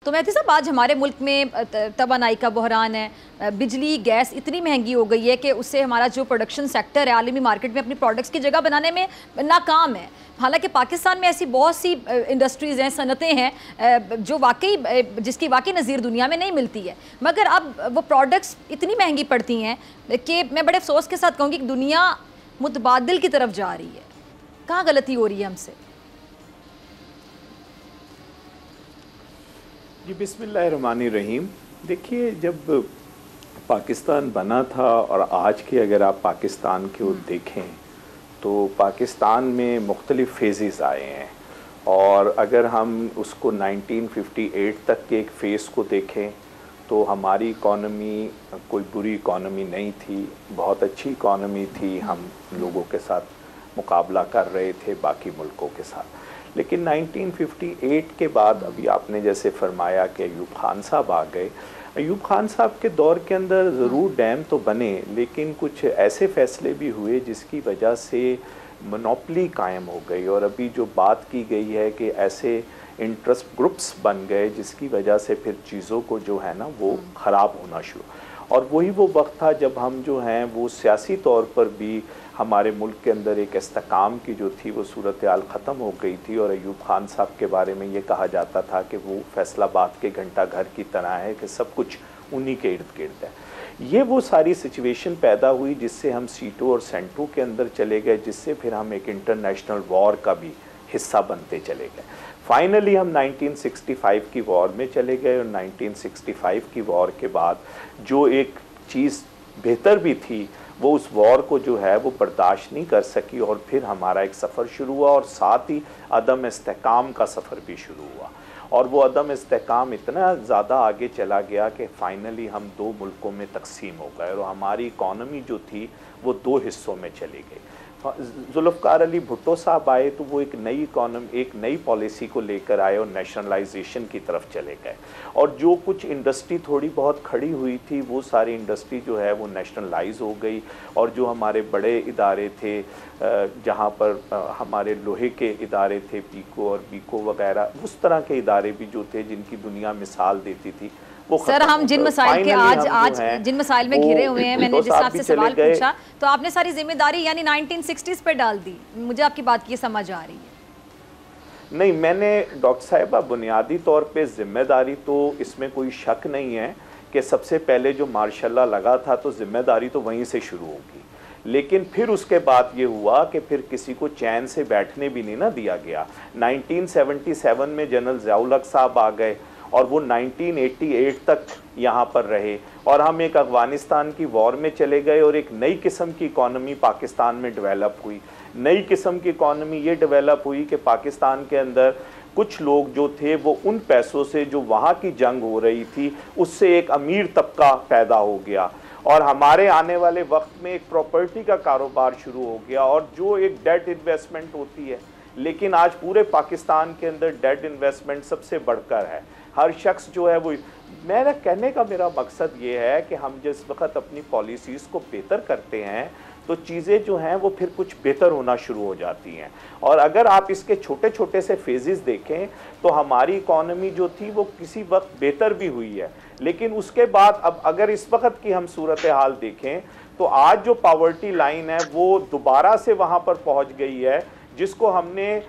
तो मेहदी साहब, आज हमारे मुल्क में तवानाई का बहरान है, बिजली गैस इतनी महंगी हो गई है कि उससे हमारा जो प्रोडक्शन सेक्टर है आलमी मार्केट में अपनी प्रोडक्ट्स की जगह बनाने में नाकाम है। हालांकि पाकिस्तान में ऐसी बहुत सी इंडस्ट्रीज़ हैं, सनतें हैं जो वाकई जिसकी वाकई नज़ीर दुनिया में नहीं मिलती है, मगर अब वो प्रोडक्ट्स इतनी महंगी पड़ती हैं कि मैं बड़े अफसोस के साथ कहूँगी कि दुनिया मुतबादिल की तरफ जा रही है। कहाँ गलती हो रही है हमसे? जी बिस्मिल्लाहिर्रहमानिर्रहीम। देखिए, जब पाकिस्तान बना था और आज के अगर आप पाकिस्तान को देखें तो पाकिस्तान में मुख्तलिफ़ फेजेस आए हैं, और अगर हम उसको 1958 तक के एक फ़ेज़ को देखें तो हमारी इकॉनमी कोई बुरी इकॉनमी नहीं थी, बहुत अच्छी इकॉनमी थी। हम लोगों के साथ मुकाबला कर रहे थे बाकी मुल्कों के साथ। लेकिन 1958 के बाद अभी आपने जैसे फरमाया कि अयूब खान साहब आ गए। अयूब खान साहब के दौर के अंदर ज़रूर डैम तो बने, लेकिन कुछ ऐसे फ़ैसले भी हुए जिसकी वजह से मोनोपली कायम हो गई, और अभी जो बात की गई है कि ऐसे इंटरेस्ट ग्रुप्स बन गए जिसकी वजह से फिर चीज़ों को जो है ना वो ख़राब होना शुरू। और वही वो वक्त था जब हम जो हैं वो सियासी तौर पर भी हमारे मुल्क के अंदर एक इस्तेकाम की जो थी वो सूरत हाल ख़त्म हो गई थी, और अयूब खान साहब के बारे में ये कहा जाता था कि वो फैसलाबाद के घंटा घर की तरह है कि सब कुछ उन्हीं के इर्द गिर्द है। ये वो सारी सिचुएशन पैदा हुई जिससे हम सीटों और सेंटों के अंदर चले गए, जिससे फिर हम एक इंटरनेशनल वॉर का भी हिस्सा बनते चले गए। फाइनली हम 1965 की वॉर में चले गए, और 1965 की वॉर के बाद जो एक चीज़ बेहतर भी थी वो उस वॉर को जो है वो बर्दाश्त नहीं कर सकी, और फिर हमारा एक सफ़र शुरू हुआ, और साथ ही अदम इस्तेकाम का सफ़र भी शुरू हुआ। और वो अदम इस्तेकाम इतना ज़्यादा आगे चला गया कि फ़ाइनली हम दो मुल्कों में तकसीम हो गए, और हमारी इकॉनमी जो थी वो दो हिस्सों में चली गई। जुल्फ़िकार अली भुट्टो साहब आए तो वो एक नई इकॉनमी, एक नई पॉलिसी को लेकर आए और नेशनलाइजेशन की तरफ चले गए, और जो कुछ इंडस्ट्री थोड़ी बहुत खड़ी हुई थी वो सारी इंडस्ट्री जो है वो नेशनलाइज हो गई। और जो हमारे बड़े इदारे थे, जहाँ पर हमारे लोहे के इदारे थे, पीको और बीको वगैरह, उस तरह के इदारे भी जो थे जिनकी दुनिया मिसाल देती थी वो सर, हम जिन मसाइल के आज जिन मसाइल में घिरे हुए हैं, मैंने जिस आपसे सवाल पूछा तो आपने सारी जिम्मेदारी यानी 1960s पे डाल दी। मुझे आपकी बात की समझ आ रही है। नहीं, मैंने डॉक्टर साहिबा बुनियादी तौर पे जिम्मेदारी तो इसमें कोई शक नहीं है कि सबसे पहले जो मार्शल्लाह लगा था तो जिम्मेदारी तो वहीं से शुरू होगी, लेकिन फिर उसके बाद ये हुआ कि फिर किसी को चैन से बैठने भी नहीं ना दिया गया। 1977 में जनरल ज़िया-उल हक साहब आ गए और वो 1988 तक यहाँ पर रहे, और हम एक अफ़गानिस्तान की वॉर में चले गए, और एक नई किस्म की इकॉनमी पाकिस्तान में डेवलप हुई। नई किस्म की इकॉनमी ये डेवलप हुई कि पाकिस्तान के अंदर कुछ लोग जो थे वो उन पैसों से जो वहाँ की जंग हो रही थी उससे एक अमीर तबका पैदा हो गया, और हमारे आने वाले वक्त में एक प्रॉपर्टी का कारोबार शुरू हो गया, और जो एक डेट इन्वेस्टमेंट होती है, लेकिन आज पूरे पाकिस्तान के अंदर डेट इन्वेस्टमेंट सबसे बढ़कर है। हर शख्स जो है वो, मेरा कहने का मेरा मकसद ये है कि हम जिस वक्त अपनी पॉलिसीज़ को बेहतर करते हैं तो चीज़ें जो हैं वो फिर कुछ बेहतर होना शुरू हो जाती हैं। और अगर आप इसके छोटे छोटे से फेजेस देखें तो हमारी इकॉनमी जो थी वो किसी वक्त बेहतर भी हुई है, लेकिन उसके बाद अब अगर इस वक्त की हम सूरत हाल देखें तो आज जो पॉवर्टी लाइन है वो दोबारा से वहाँ पर पहुँच गई है जिसको हमने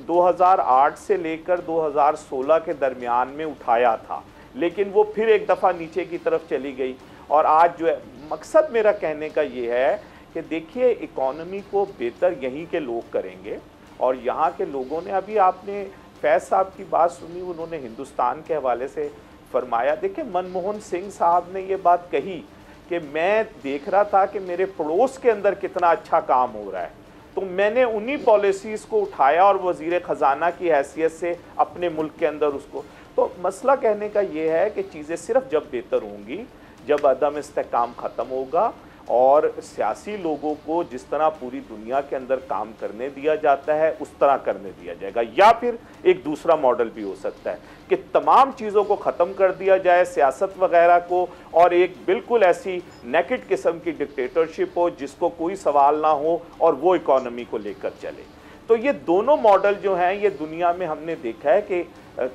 2008 से लेकर 2016 के दरमियान में उठाया था, लेकिन वो फिर एक दफ़ा नीचे की तरफ चली गई। और आज जो है, मकसद मेरा कहने का ये है कि देखिए इकॉनमी को बेहतर यहीं के लोग करेंगे, और यहाँ के लोगों ने, अभी आपने फैज़ साहब की बात सुनी, उन्होंने हिंदुस्तान के हवाले से फरमाया। देखिए मनमोहन सिंह साहब ने ये बात कही कि मैं देख रहा था कि मेरे पड़ोस के अंदर कितना अच्छा काम हो रहा है, तो मैंने उन्हीं पॉलिसीज़ को उठाया और वज़ीर ख़जाना की हैसियत से अपने मुल्क के अंदर उसको। तो मसला कहने का ये है कि चीज़ें सिर्फ जब बेहतर होंगी जब अदम इस्तेकाम ख़त्म होगा, और सियासी लोगों को जिस तरह पूरी दुनिया के अंदर काम करने दिया जाता है उस तरह करने दिया जाएगा। या फिर एक दूसरा मॉडल भी हो सकता है कि तमाम चीज़ों को ख़त्म कर दिया जाए, सियासत वगैरह को, और एक बिल्कुल ऐसी नेकेड किस्म की डिक्टेटरशिप हो जिसको कोई सवाल ना हो और वो इकॉनमी को लेकर चले। तो ये दोनों मॉडल जो हैं ये दुनिया में हमने देखा है कि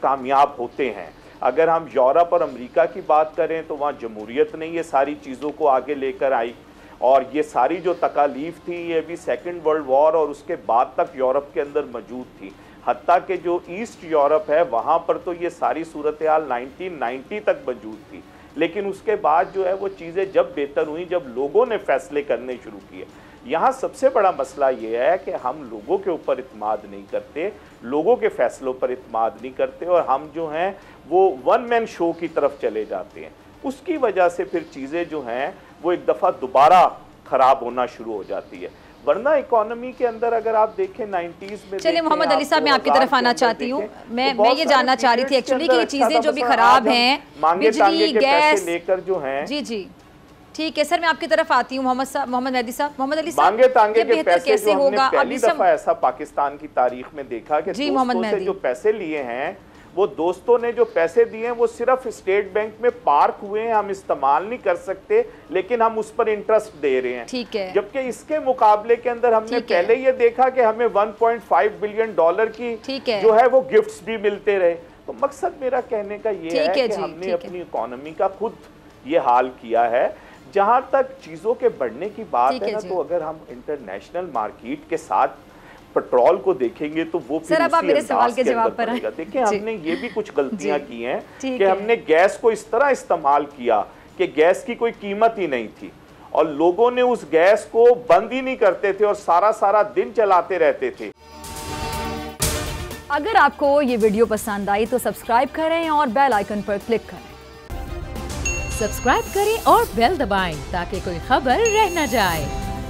कामयाब होते हैं। अगर हम यूरोप और अमेरिका की बात करें तो वहाँ जमहूरियत ने ये सारी चीज़ों को आगे लेकर आई, और ये सारी जो तकालीफ थी ये भी सेकेंड वर्ल्ड वॉर और उसके बाद तक यूरोप के अंदर मौजूद थी। हत्ता कि जो ईस्ट यूरोप है वहाँ पर तो ये सारी सूरत हाल 1990 तक मौजूद थी, लेकिन उसके बाद जो है वो चीज़ें जब बेहतर हुई, जब लोगों ने फैसले करने शुरू किए। यहाँ सबसे बड़ा मसला ये है कि हम लोगों के ऊपर इत्माद नहीं करते, लोगों के फैसलों पर इत्माद नहीं करते, और हम जो हैं वो वन मैन शो की तरफ चले जाते हैं। उसकी वजह से फिर चीज़ें जो हैं वो एक दफ़ा दोबारा ख़राब होना शुरू हो जाती है। वरना इकोनॉमी के अंदर अगर आप देखें 90s में, चलिए मोहम्मद अली साहब मैं आपकी तरफ आना चाहती हूँ। मैं ये जानना चाह रही थी एक्चुअली कि ये चीज़ें जो भी ख़राब हैं, बिजली गैस लेकर जो हैं, जी ठीक है सर, मैं आपकी तरफ आती हूँ। मोहम्मद मेहदी साहब, मोहम्मद अली साहब, मांगे तांगे के पैसे कैसे जो हमने होगा? पहली दफा ऐसा पाकिस्तान की तारीख में देखा कि दोस्तों से जो पैसे लिए हैं, वो दोस्तों ने जो पैसे दिए हैं वो सिर्फ स्टेट बैंक में पार्क हुए हैं, हम इस्तेमाल नहीं कर सकते, लेकिन हम उस पर इंटरेस्ट दे रहे हैं। ठीक है। जबकि इसके मुकाबले के अंदर हमने पहले ये देखा कि हमें 1.5 बिलियन डॉलर की जो है वो गिफ्ट्स भी मिलते रहे। तो मकसद मेरा कहने का ये है कि हमने अपनी इकोनॉमी का खुद ये हाल किया है। जहां तक चीजों के बढ़ने की बात है ना, तो अगर हम इंटरनेशनल मार्केट के साथ पेट्रोल को देखेंगे तो वो फिर अब आप मेरे सवाल के जवाब पर आए। देखिए हमने ये भी कुछ गलतियां की हैं कि हमने गैस को इस तरह इस्तेमाल किया कि गैस की कोई कीमत ही नहीं थी, और लोगों ने उस गैस को बंद ही नहीं करते थे और सारा दिन चलाते रहते थे। अगर आपको ये वीडियो पसंद आई तो सब्सक्राइब करें और बेल आइकन पर क्लिक करें। सब्सक्राइब करें और बेल दबाएं ताकि कोई खबर रह न जाए।